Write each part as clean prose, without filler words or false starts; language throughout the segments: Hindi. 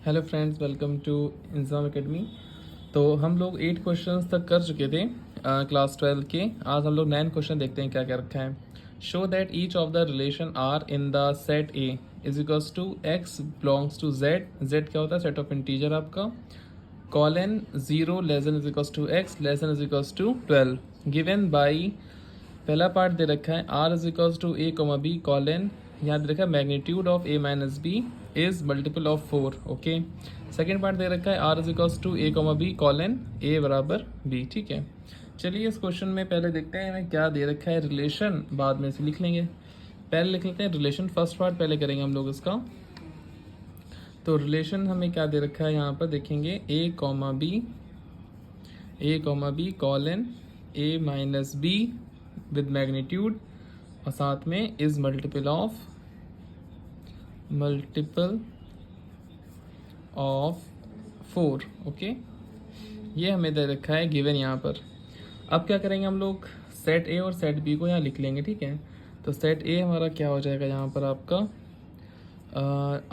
Hello friends, welcome to Inzam academy. तो हम लोग 8 क्वेश्चंस तक कर चुके थे क्लास 12 के। आज हम लोग 9 क्वेश्चन देखते हैं क्या क्या रखा है। Show that each of the relation R in the set A is equals to x belongs to Z. Z क्या होता है? सेट ऑफ इंटीजर आपका। Colon 0 less than is equals to x less than is equals to 12 given by. पहला पार्ट दे रखा है R is equals to A comma B colon, यहाँ दे रखा है magnitude of A minus B is multiple of 4। Okay, second part दे रखा है R is equals to A comma B colon A बराबर बी। ठीक है, चलिए इस क्वेश्चन में पहले देखते हैं हमें क्या दे रखा है। रिलेशन बाद में से लिख लेंगे, पहले लिख लेते हैं रिलेशन। फर्स्ट पार्ट पहले करेंगे हम लोग इसका। तो रिलेशन हमें क्या दे रखा है यहाँ पर देखेंगे, A comma B colon A minus B with magnitude और साथ में इज मल्टीपल ऑफ 4। ओके, ये हमें दे रखा है गिवन यहाँ पर। अब क्या करेंगे हम लोग, सेट ए और सेट बी को यहाँ लिख लेंगे। ठीक है, तो सेट ए हमारा क्या हो जाएगा यहाँ पर आपका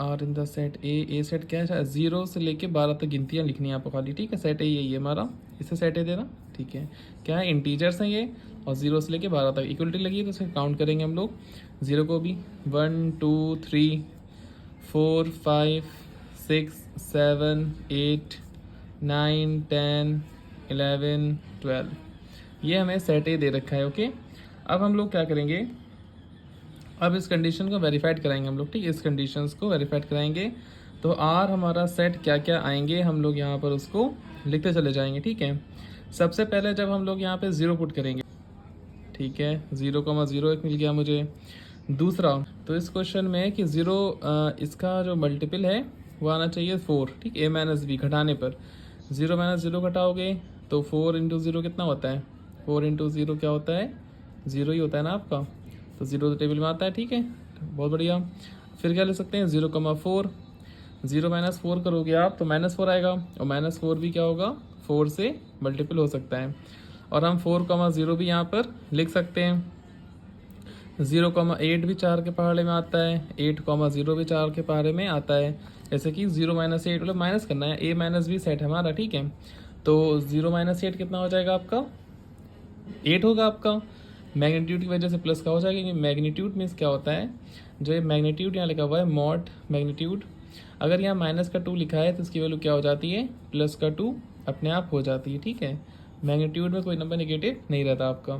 R in the set A set क्या है, 0 से लेके 12 तक गिनतियाँ लिखनी है आपको खाली। ठीक है, सेट ए यही है हमारा, इसे सेट ए देना। ठीक है, क्या है, इंटीजर्स हैं ये और 0 से लेके 12 तक इक्वलिटी लगी है तो इसे काउंट करेंगे हम लोग 0 को भी। 1 2 3 4 5 6 7 8 9 10 11 12, ये हमें सेट ए दे रखा है। ओके, अब हम लोग क्या करेंगे, अब इस कंडीशन को वेरीफाइड कराएंगे हम लोग। ठीक है, इस कंडीशंस को वेरीफाइड कराएंगे तो आर हमारा सेट क्या क्या आएंगे हम लोग यहाँ पर उसको लिखते चले जाएंगे। ठीक है, सबसे पहले जब हम लोग यहाँ पे 0 पुट करेंगे, ठीक है, 0,0 एक मिल गया मुझे। दूसरा तो इस क्वेश्चन में है कि 0 इसका जो मल्टीपल है वो आना चाहिए 4। ठीक, ए माइनस बी घटाने पर 0 माइनस 0 घटाओगे तो 4 इंटू 0 कितना होता है, 4 इंटू 0 क्या होता है, 0 ही होता है ना आपका, तो 0 तो टेबल में आता है। ठीक है, बहुत बढ़िया। फिर क्या ले सकते हैं 0,4, 0 माइनस 4 करोगे आप तो -4 आएगा और -4 भी क्या होगा, 4 से मल्टीपल हो सकता है। और हम 4,0 भी यहाँ पर लिख सकते हैं। 0,8 भी 4 के पहाड़े में आता है, 8,0 भी 4 के पहाड़े में आता है। जैसे कि 0 माइनस 8 मतलब माइनस करना है, ए माइनस बी सेट हमारा। ठीक है, तो 0 माइनस 8 कितना हो जाएगा आपका, 8 होगा आपका। मैग्नीट्यूड की वजह से प्लस का हो जाएगा, क्योंकि मैग्नीट्यूड मीन्स क्या होता है, जो ये मैग्नीट्यूड यहाँ लिखा हुआ है मॉड मैग्नीट्यूड, अगर यहाँ माइनस का 2 लिखा है तो इसकी वैल्यू क्या हो जाती है, प्लस का 2 अपने आप हो जाती है। ठीक है, मैग्नीट्यूड में कोई नंबर नेगेटिव नहीं रहता आपका।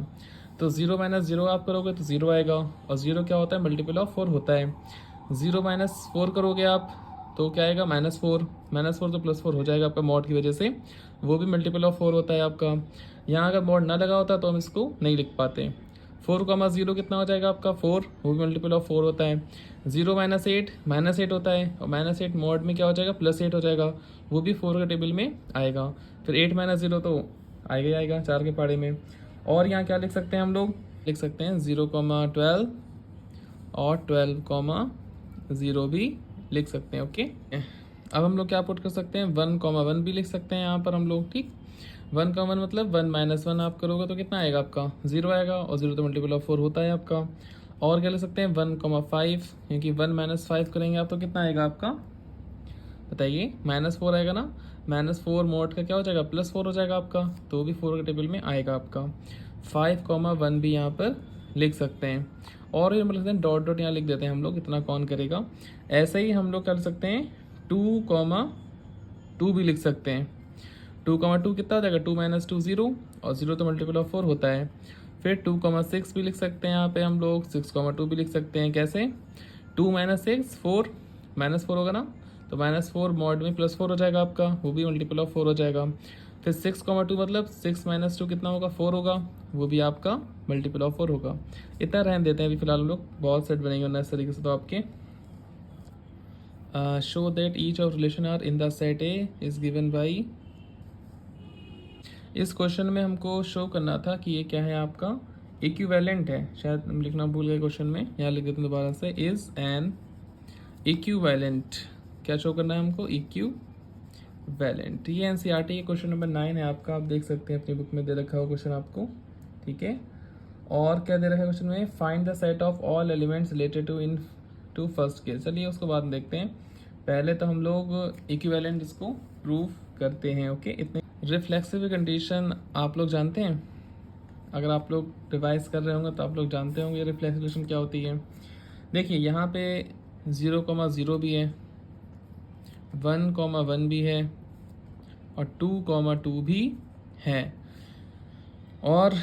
तो 0 माइनस 0 आप करोगे तो 0 आएगा और 0 क्या होता है, मल्टीपल ऑफ 4 होता है। 0 माइनस 4 करोगे आप तो क्या आएगा, -4 तो +4 हो जाएगा आपका मॉड की वजह से, वो भी मल्टीपल ऑफ 4 होता है आपका। यहाँ अगर मॉड ना लगा होता तो हम इसको नहीं लिख पाते। 4,0 कितना हो जाएगा आपका, 4, वो भी मल्टीपल ऑफ 4 होता है। 0 माइनस 8 -8 होता है और -8 मॉड में क्या हो जाएगा, +8 हो जाएगा, वो भी 4 के टेबल में आएगा। फिर 8 माइनस 0 तो आएगा ही आएगा 4 के पहाड़े में। और यहाँ क्या लिख सकते हैं हम लोग, लिख सकते हैं 0,12 और 12,0 भी लिख सकते हैं। ओके, अब हम लोग क्या पुट कर सकते हैं, 1,1 भी लिख सकते हैं यहाँ पर हम लोग। ठीक, 1,1 मतलब 1 माइनस 1 आप करोगे तो कितना आएगा आपका, 0 आएगा और 0 तो मल्टीपल ऑफ 4 होता है आपका। और क्या लिख सकते हैं 1,5, क्योंकि 1 माइनस 5 करेंगे आप तो कितना आएगा आपका, बताइए, -4 आएगा ना। -4 मोड का क्या हो जाएगा, +4 हो जाएगा आपका, तो भी 4 के टेबल में आएगा आपका। 5,1 भी यहाँ पर लिख सकते हैं। और ये मतलब हैं डॉट डॉट यहाँ लिख देते हैं हम लोग, इतना कौन करेगा। ऐसे ही हम लोग कर सकते हैं 2,2 भी लिख सकते हैं। 2,2 कितना हो जाएगा, 2 माइनस 2 0 और 0 तो मल्टीपल ऑफ 4 होता है। फिर 2,6 भी लिख सकते हैं यहाँ पे हम लोग, 6,2 भी लिख सकते हैं। कैसे, 2 माइनस 6 4, -4 होगा ना, तो -4 मॉड में +4 हो जाएगा आपका, वो भी मल्टीपल ऑफ 4 हो जाएगा। फिर 6,2 मतलब 6 माइनस 2 कितना होगा, 4 होगा, वो भी आपका मल्टीपल ऑफ 4 होगा। इतना रहने देते हैं अभी फिलहाल हम लोग, बहुत सेट बनेंगे वरना इस तरीके से तो आपके। Show that each of relation R in the set A is given by. इस क्वेश्चन में हमको शो करना था कि ये क्या है आपका, इक्विवेलेंट है, शायद हम लिखना भूल गए क्वेश्चन में, यहाँ लिख देते हैं दोबारा से, इज एन इक्विवेलेंट। क्या शो करना है हमको, इक्विवेलेंट। ये एनसीईआरटी के क्वेश्चन नंबर 9 है आपका, आप देख सकते हैं अपनी बुक में दे रखा हुआ क्वेश्चन आपको। ठीक है, और क्या दे रखा है क्वेश्चन में, find the set of all elements related to in to first case. चलिए उसको बाद में देखते हैं। पहले तो हम लोग इक्विवेलेंट इसको प्रूव करते हैं। ओके, इतने रिफ्लेक्सिव कंडीशन आप लोग जानते हैं, अगर आप लोग रिवाइज कर रहे होंगे तो आप लोग जानते होंगे रिफ्लेक्सिव कंडीशन क्या होती है। देखिए यहाँ पे 0,0 भी है, 1,1 भी है और 2,2 भी है, और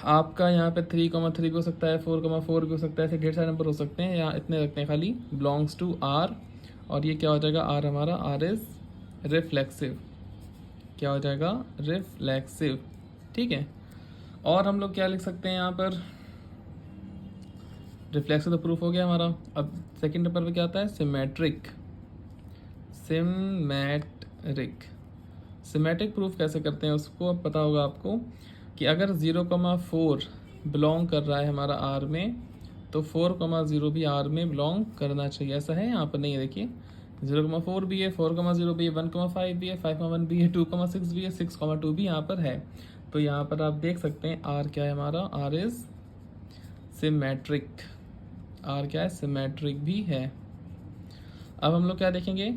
आपका यहाँ पे 3,3 भी हो सकता है, 4,4 भी हो सकता है, ऐसे ढेर सारे नंबर हो सकते हैं। यहाँ इतने रखते हैं खाली, बिलोंग्स टू आर, और ये क्या हो जाएगा, आर हमारा, आर इज रिफ्लेक्सिव, क्या हो जाएगा, रिफ्लेक्सिव। ठीक है, और हम लोग क्या लिख सकते हैं यहाँ पर, रिफ्लेक्सिव तो प्रूफ हो गया हमारा। अब सेकंड नंबर पे क्या आता है, सिमेट्रिक। सिमेट्रिक सिमेट्रिक प्रूफ कैसे करते हैं उसको अब पता होगा आपको, कि अगर 0,4 बिलोंग कर रहा है हमारा आर में, तो 4,0 भी आर में बिलोंग करना चाहिए। ऐसा है यहाँ पर नहीं है, देखिए 0,4 भी है, 4,0 भी है, 1,5 भी है, 5,1 भी है, 2,6 भी है, 6,2 भी यहाँ पर है। तो यहाँ पर आप देख सकते हैं आर क्या है हमारा, आर इज सिमेट्रिक। आर क्या है, सिमेट्रिक भी है। अब हम लोग क्या देखेंगे,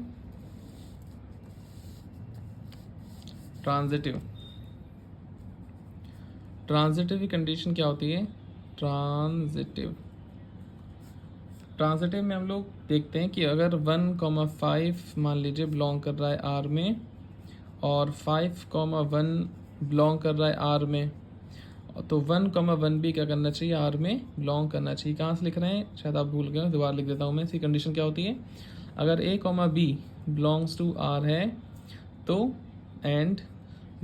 ट्रांजिटिव। ट्रांजिटिव की कंडीशन क्या होती है, ट्रांजिटिव ट्रांजिटिव में हम लोग देखते हैं कि अगर 1,5 मान लीजिए बिलोंग कर रहा है आर में, और 5,1 बिलोंग कर रहा है आर में, तो 1,1 भी क्या करना चाहिए, आर में बिलोंग करना चाहिए। कहाँ से लिख रहे हैं, शायद आप भूल गए, दोबारा लिख देता हूँ मैं। इसकी कंडीशन क्या होती है, अगर a, b belongs to R है तो, एंड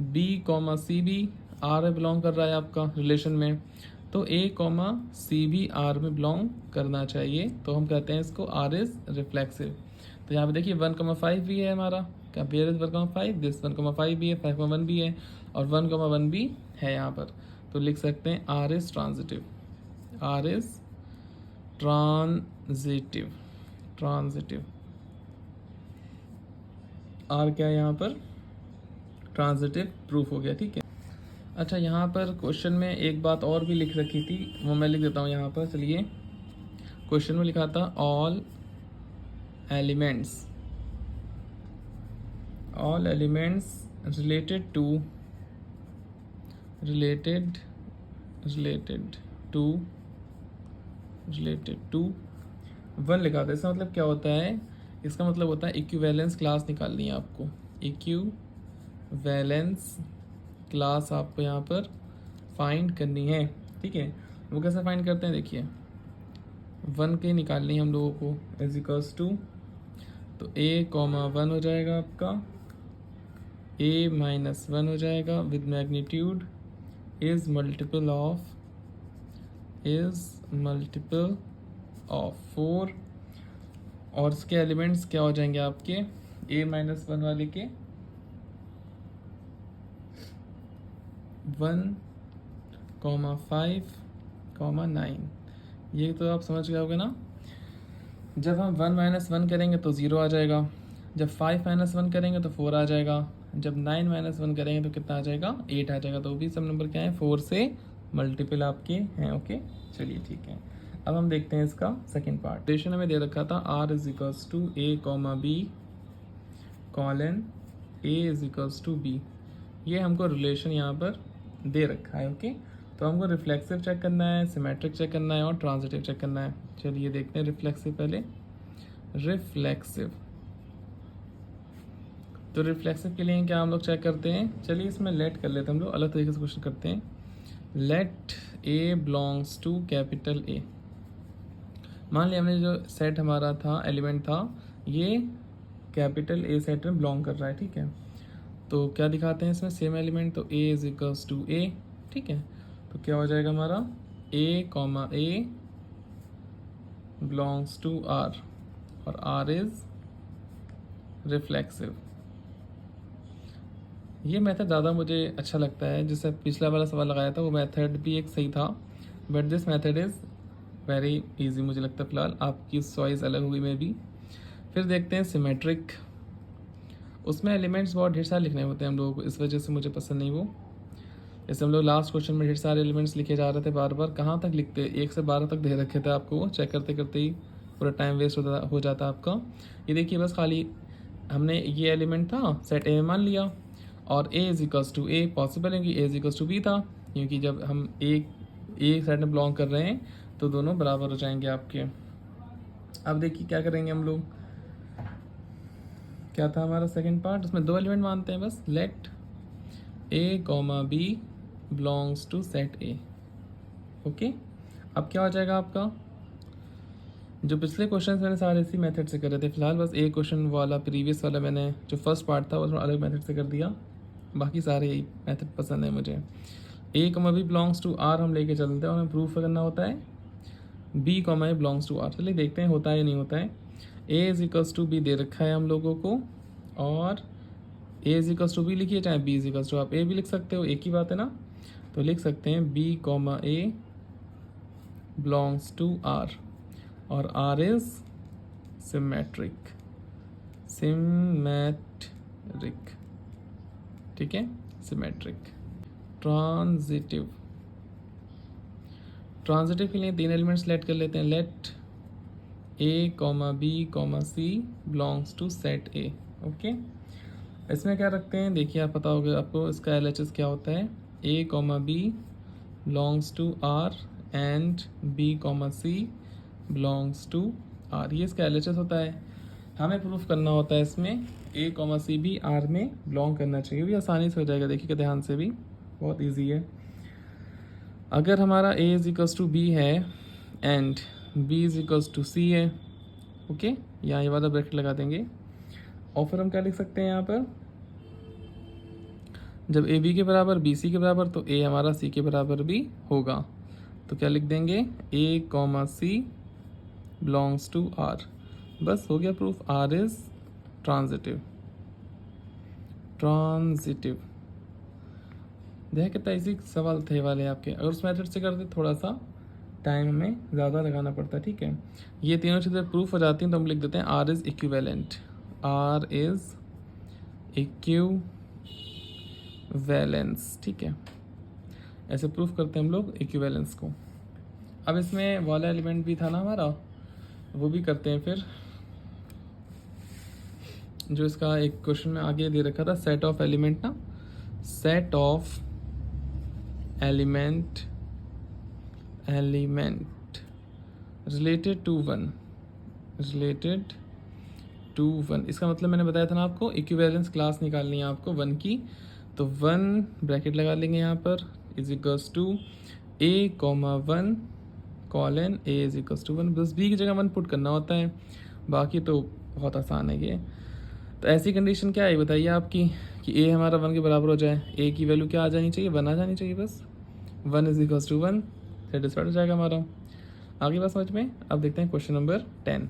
b, c भी आर में बिलोंग कर रहा है आपका रिलेशन में, तो a, c भी आर में बिलोंग करना चाहिए। तो हम कहते हैं इसको आर इज रिफ्लेक्सिव। तो यहाँ पे देखिए 1,5 भी है हमारा, कंपेयर इज 1,5, दिस 1,5 भी है, 5,1 भी है, और 1,1 भी है यहाँ पर। तो लिख सकते हैं R is transitive, R is transitive, transitive. R क्या है यहाँ पर, ट्रांजिटिव प्रूफ हो गया। ठीक है, अच्छा यहाँ पर क्वेश्चन में एक बात और भी लिख रखी थी, वो मैं लिख देता हूँ यहाँ पर। चलिए, क्वेश्चन में लिखा था ऑल एलिमेंट्स रिलेटेड टू 1 लिखा था। इसका मतलब क्या होता है, इसका मतलब होता है इक्विवेलेंस क्लास निकालनी है आपको। इक्विवेलेंस क्लास आपको यहाँ पर फाइंड करनी है। ठीक है, वो कैसे फाइंड करते हैं, देखिए 1 के निकालनी है हम लोगों को, इज इक्वल्स टू, तो a,1 हो जाएगा आपका, a-1 हो जाएगा with magnitude is multiple of 4, और इसके एलिमेंट्स क्या हो जाएंगे आपके, a-1 वाले के 1,5,9। ये तो आप समझ गए होगे ना। जब हम 1 - 1 करेंगे तो 0 आ जाएगा, जब 5 - 1 करेंगे तो 4 आ जाएगा, जब 9 - 1 करेंगे तो कितना आ जाएगा, 8 आ जाएगा। तो भी सब नंबर क्या है, 4 से मल्टीपल आपके हैं। ओके, चलिए ठीक है। अब हम देखते हैं इसका सेकेंड पार्ट। रिलेशन हमें दे रखा था r is equals to a, b colon a is equals to b। ये हमको रिलेशन यहाँ पर दे रखा है। ओके, तो हमको रिफ्लेक्सिव चेक करना है, सिमेट्रिक चेक करना है, और ट्रांजिटिव चेक करना है। चलिए देखते हैं रिफ्लेक्सिव पहले। रिफ्लेक्सिव, तो रिफ्लेक्सिव के लिए क्या हम लोग चेक करते हैं, चलिए इसमें लेट कर लेते हैं हम लोग, अलग तरीके से क्वेश्चन करते हैं। Let a belongs to capital A। मान लिया हमने जो सेट हमारा था, एलिमेंट था, ये कैपिटल A सेट में बिलोंग कर रहा है। ठीक है, तो क्या दिखाते हैं इसमें, सेम एलिमेंट, तो a is equals to a। ठीक है, तो क्या हो जाएगा हमारा, a, बिलोंग्स टू r, और r इज रिफ्लेक्सिव। ये मेथड ज़्यादा मुझे अच्छा लगता है, जिससे पिछला वाला सवाल लगाया था वो मेथड भी एक सही था, but this method is very easy मुझे लगता है। फिलहाल आपकी चॉइस अलग हुई में भी। फिर देखते हैं सिमेट्रिक। उसमें एलिमेंट्स बहुत ढेर सारे लिखने होते हैं हम लोगों को, इस वजह से मुझे पसंद नहीं वो। जैसे हम लोग लास्ट क्वेश्चन में ढेर सारे एलिमेंट्स लिखे जा रहे थे बार बार, कहाँ तक लिखते, 1 से 12 तक दे रखे थे आपको, वो चेक करते करते ही पूरा टाइम वेस्ट हो जाता आपका। ये देखिए बस खाली हमने ये एलिमेंट था सेट ए में मान लिया, और A is equals to A possible है कि A is equals to B था, क्योंकि जब हम ए सेट में बिलोंग कर रहे हैं तो दोनों बराबर हो जाएंगे आपके। अब देखिए क्या करेंगे हम लोग, क्या था हमारा सेकंड पार्ट, उसमें दो एलिमेंट मानते हैं बस, let A comma B belongs to set A. Okay, अब क्या हो जाएगा आपका, जो पिछले क्वेश्चन मैंने सारे इसी मेथड से करे थे, फिलहाल बस एक क्वेश्चन वाला प्रीवियस वाला मैंने जो फर्स्ट पार्ट था वो थोड़ा अलग मेथड से कर दिया, बाकी सारे यही मेथड पसंद है मुझे। A comma B belongs to R हम लेके चलते हैं और हमें प्रूफ करना होता है B comma A belongs to R. चलिए देखते हैं होता है या नहीं होता है। A is equals to B दे रखा है हम लोगों को, और A is equals to B लिखिए, चाहे बी इज इक्वल्स टू आप ए भी लिख सकते हो, एक ही बात है ना। तो लिख सकते हैं B comma A belongs to R, और आर इज सिमेट्रिक, ठीक है, सिमेट्रिक। ट्रांजिटिव के लिए तीन एलिमेंट सेलेक्ट कर लेते हैं, let A comma B comma C belongs to set A. Okay, इसमें क्या रखते हैं देखिए, आप पता होगा आपको इसका LHS क्या होता है, A comma B belongs to R and B comma C belongs to R, ये इसका LHS होता है। हमें प्रूफ करना होता है इसमें ए कॉमा सी भी आर में बिलोंग करना चाहिए, भी आसानी से हो जाएगा, देखिए ध्यान से, भी बहुत इजी है। अगर हमारा A is equals to B है and B is equals to C है, ओके, यहाँ ये वाला ब्रैकेट लगा देंगे, और फिर हम क्या लिख सकते हैं यहाँ पर, जब ए बी के बराबर बी सी के बराबर तो ए हमारा सी के बराबर भी होगा, तो क्या लिख देंगे A comma C belongs to R, बस हो गया प्रूफ, आर इज ट्रांजिटिव। देख कितना इजी सवाल थे वाले आपके, अगर उस मेथड से करते थोड़ा सा टाइम हमें ज़्यादा लगाना पड़ता है, ठीक है। ये तीनों चीज़ें प्रूफ हो जाती हैं तो हम लिख देते हैं R is equivalent, R is equivalence, ठीक है, ऐसे प्रूफ करते हैं हम लोग इक्विवेलेंस को। अब इसमें वाला एलिमेंट भी था ना हमारा, वो भी करते हैं फिर, जो इसका एक क्वेश्चन में आगे दे रखा था, सेट ऑफ एलिमेंट ना, set of element related to one, इसका मतलब मैंने बताया था ना आपको, इक्विवेलेंस क्लास निकालनी है आपको वन की, तो वन ब्रैकेट लगा लेंगे यहाँ पर, is equals to A comma one colon A is equals to one, बस बी की जगह वन पुट करना होता है, बाकी तो बहुत आसान है ये। तो ऐसी कंडीशन क्या है बताइए आपकी, कि ए हमारा वन के बराबर हो जाए, ए की वैल्यू क्या आ जानी चाहिए, वन आ जानी चाहिए, बस one is equals to one, satisfied हो जाएगा हमारा। आगे बात समझ में। अब देखते हैं क्वेश्चन नंबर 10।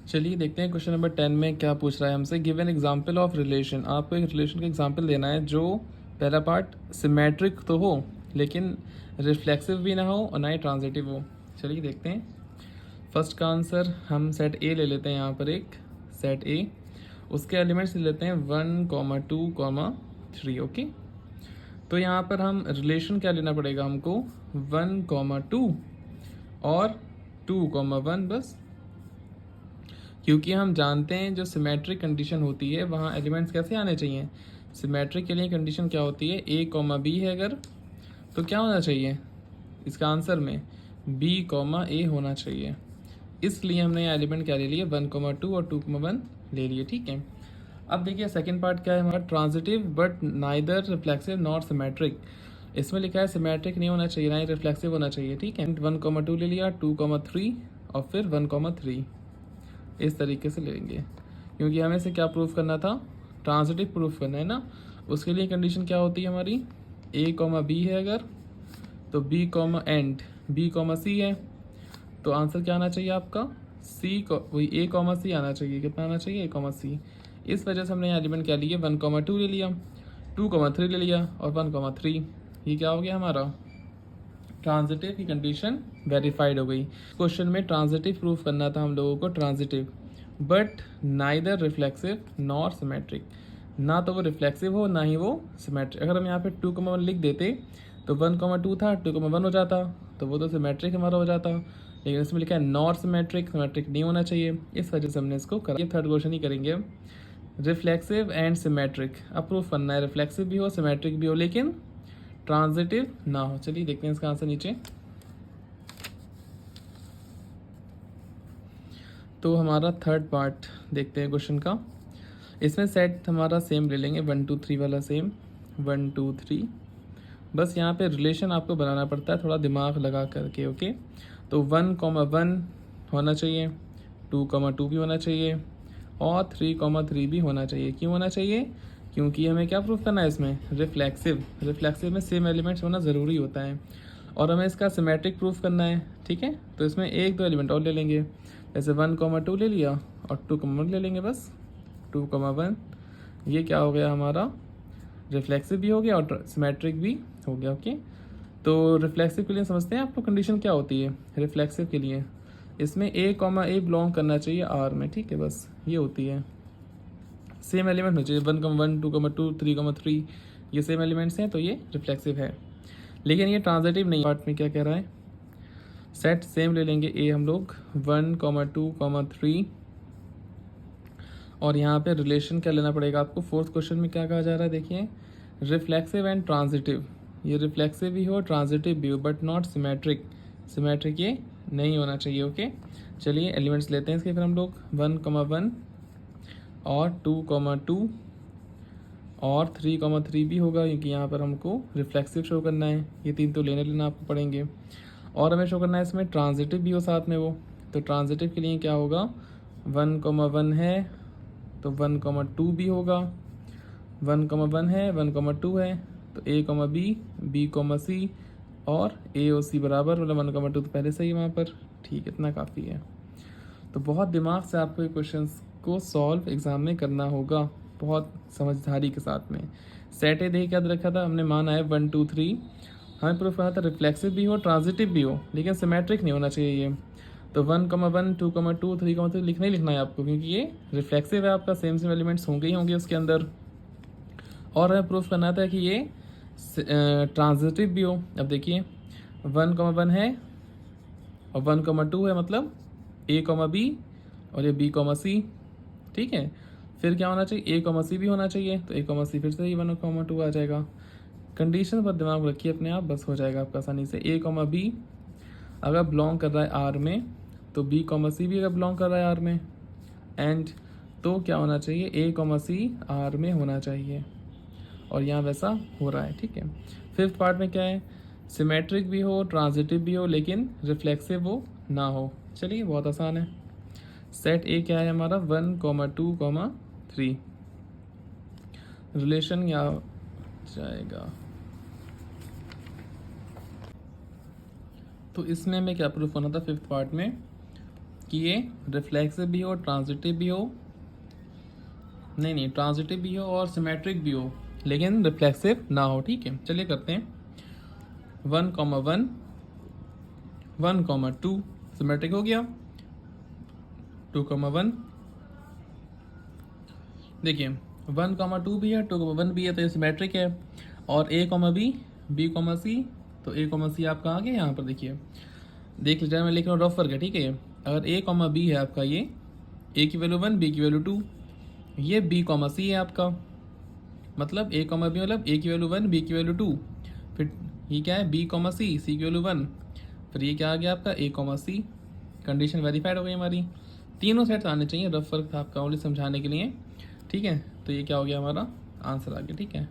चलिए देखते हैं क्वेश्चन नंबर 10 में क्या पूछ रहा है हमसे, give an example of relation. आपको एक रिलेशन का एग्जाम्पल देना है जो पहला पार्ट सिमेट्रिक तो हो लेकिन रिफ्लेक्सिव भी ना हो और ना ही ट्रांजिटिव हो। चलिए देखते हैं। फर्स्ट का आंसर हम सेट ए ले लेते हैं, यहाँ पर एक सेट ए, उसके एलिमेंट्स ले लेते हैं 1, 2, 3। ओके, तो यहाँ पर हम रिलेशन क्या लेना पड़ेगा हमको, 1, 2 और 2, 1 बस, क्योंकि हम जानते हैं जो सिमेट्रिक कंडीशन होती है वहाँ एलिमेंट्स कैसे आने चाहिए। सिमेट्रिक के लिए कंडीशन क्या होती है, ए कॉमा बी है अगर तो क्या होना चाहिए इसका आंसर में बी कॉमा ए होना चाहिए। इसलिए हमने ये एलिमेंट क्या ले लिए 1, 2 और 2, 1 ले लिए। ठीक है, अब देखिए सेकंड पार्ट क्या है हमारा, transitive but neither reflexive not symmetric. इसमें लिखा है सिमेट्रिक नहीं होना चाहिए ना ही रिफ्लेक्सिव होना चाहिए। ठीक है, 1, 2 ले लिया, 2, 3 और फिर 1, 3 इस तरीके से लेंगे, क्योंकि हमें से क्या प्रूफ करना था, ट्रांजिटिव प्रूफ करना है ना। उसके लिए कंडीशन क्या होती है हमारी, ए कॉमा बी है अगर तो B comma and B comma C है, तो आंसर क्या आना चाहिए आपका सी को, वही ए कॉमा सी आना चाहिए। कितना आना चाहिए, ए कॉमा सी। इस वजह से हमने एलिमेंट क्या लिए 1, 2 ले लिया, 2, 3 ले लिया और 1, 3। ये क्या हो गया हमारा, ट्रांजिटिव की कंडीशन वेरीफाइड हो गई। क्वेश्चन में ट्रांजिटिव प्रूफ करना था हम लोगों को, transitive but neither reflexive nor symmetric, ना तो वो रिफ्लेक्सिव हो ना ही वो सिमेट्रिक। अगर हम यहाँ पे 2, 1 लिख देते तो 1, 2 था, 2, 1 हो जाता, तो वो तो सिमेट्रिक हमारा हो जाता। लेकिन इसमें लिखा है नॉट सिमेट्रिक, सिमेट्रिक नहीं होना चाहिए, इस वजह से हमने इसको करा। ये थर्ड क्वेश्चन ही करेंगे। रिफ्लेक्सिव एंड सिमेट्रिक, अब प्रूफ करना है रिफ्लेक्सिव भी हो सिमेट्रिक भी हो लेकिन ट्रांजिटिव ना हो। चलिए देखते हैं इसका आंसर नीचे। तो हमारा थर्ड पार्ट देखते हैं क्वेश्चन का। इसमें सेट हमारा सेम ले लेंगे, 1 2 3 वाला सेम, 1 2 3। बस यहाँ पे रिलेशन आपको बनाना पड़ता है थोड़ा दिमाग लगा करके। ओके, तो 1,1 होना चाहिए, 2,2 भी होना चाहिए और 3,3 भी होना चाहिए। क्यों होना चाहिए? क्योंकि हमें क्या प्रूफ करना है इसमें? रिफ्लेक्सिव। रिफ्लेक्सिव में सेम एलिमेंट्स होना ज़रूरी होता है और हमें इसका सिमेट्रिक प्रूफ करना है। ठीक है, तो इसमें एक दो एलिमेंट और ले लेंगे, जैसे 1,2 ले लिया और 2,1 ले लेंगे। बस 2,1 ये क्या हो गया हमारा? रिफ्लेक्सिव भी हो गया और सिमेट्रिक भी हो गया। ओके, तो रिफ्लेक्सिव के लिए समझते हैं आपको कंडीशन क्या होती है। रिफ्लेक्सिव के लिए इसमें a, a बिलोंग करना चाहिए R में। ठीक है, बस ये होती है। सेम एलिमेंट होना चाहिए, 1,1 2,2 3,3 ये सेम एलिमेंट्स हैं तो ये रिफ्लेक्सिव है। लेकिन ये ट्रांजिटिव नहीं। पार्ट में क्या कह रहा है? सेट सेम ले लेंगे a हम लोग 1,2, 3 और यहाँ पे रिलेशन क्या लेना पड़ेगा आपको? फोर्थ क्वेश्चन में क्या कहा जा रहा है देखिए, रिफ्लेक्सिव एंड ट्रांजिटिव। ये रिफ्लेक्सिव भी हो ट्रांजिटिव भी हो बट नॉट सिमेट्रिक। सिमेट्रिक ये नहीं होना चाहिए। ओके, चलिए एलिमेंट्स लेते हैं इसके फिर हम लोग 1,1 और 2,2 और 3,3 भी होगा क्योंकि यहाँ पर हमको रिफ्लेक्सिव शो करना है। ये तीन तो लेना आपको पड़ेंगे और हमें शो करना है इसमें ट्रांजिटिव भी हो साथ में वो। तो ट्रांजिटिव के लिए क्या होगा? 1,1 है तो 1,2 भी होगा, 1,1 है 1,2 है तो a, b c और a और c बराबर, मतलब 1,2 तो पहले से ही वहाँ पर। ठीक, इतना काफ़ी है। तो बहुत दिमाग से आपको ये क्वेश्चंस को सॉल्व एग्जाम में करना होगा, बहुत समझदारी के साथ में। सेट ए देख याद रखा था हमने, माना है 1 2 3। हमें प्रूफ करना था रिफ्लेक्सिव भी हो ट्रांजिटिव भी हो लेकिन सिमेट्रिक नहीं होना चाहिए ये। तो 1,1 2,2 3,3 लिखना ही लिखना है आपको क्योंकि ये रिफ्लेक्सिव है आपका, सेम सेम एलिमेंट्स होंगे ही होंगे उसके अंदर। और हमें प्रूफ करना था कि ये ट्रांजिटिव भी हो। अब देखिए 1,1 है और 1,2 है, मतलब a, b और ये b, c। ठीक है, फिर क्या होना चाहिए? a, c भी होना चाहिए तो a, c फिर से ही 1,2 आ जाएगा। कंडीशन पर दिमाग रखिए अपने आप, बस हो जाएगा आपका आसानी से। a, b अगर बिलोंग कर रहा है R में तो b, c भी अगर बिलोंग कर रहा है R में, एंड तो क्या होना चाहिए? a, c R में होना चाहिए और यहाँ वैसा हो रहा है। ठीक है, फिफ्थ पार्ट में क्या है? सिमेट्रिक भी हो ट्रांजिटिव भी हो लेकिन रिफ्लेक्सिव वो ना हो। चलिए बहुत आसान है। सेट ए क्या है हमारा? 1,2, 3। रिलेशन क्या जाएगा? तो इसमें हमें क्या प्रूफ होना था फिफ्थ पार्ट में कि ये रिफ्लेक्सिव भी हो ट्रांजिटिव भी हो, नहीं ट्रांजिटिव भी हो और सिमेट्रिक भी हो लेकिन रिफ्लेक्सिव ना हो। ठीक है, चलिए करते हैं। 1,1 1,2 सिमेट्रिक हो गया, 2,1 देखिए 1,2 भी है 2,1 भी है तो ये सिमेट्रिक है। और a, b, c तो a, c आपका आ गया यहाँ पर। देखिए देख लीजिए, मैं लिख रहा हूँ रफ वर्क है। ठीक है, अगर a, b है आपका, ये a की वैल्यू 1 b की वैल्यू 2, ये b, c है आपका, मतलब a, b मतलब a की वैल्यू 1 b की वैल्यू 2, फिर ये क्या है? b, c की वैल्यू 1, फिर ये क्या आ गया आपका? a, c। कंडीशन वेरीफाइड हो गई हमारी। तीनों सेट्स आने चाहिए, रफ वर्क था आपका ओनली समझाने के लिए। ठीक है, तो ये क्या हो गया हमारा आंसर आ गया। ठीक है।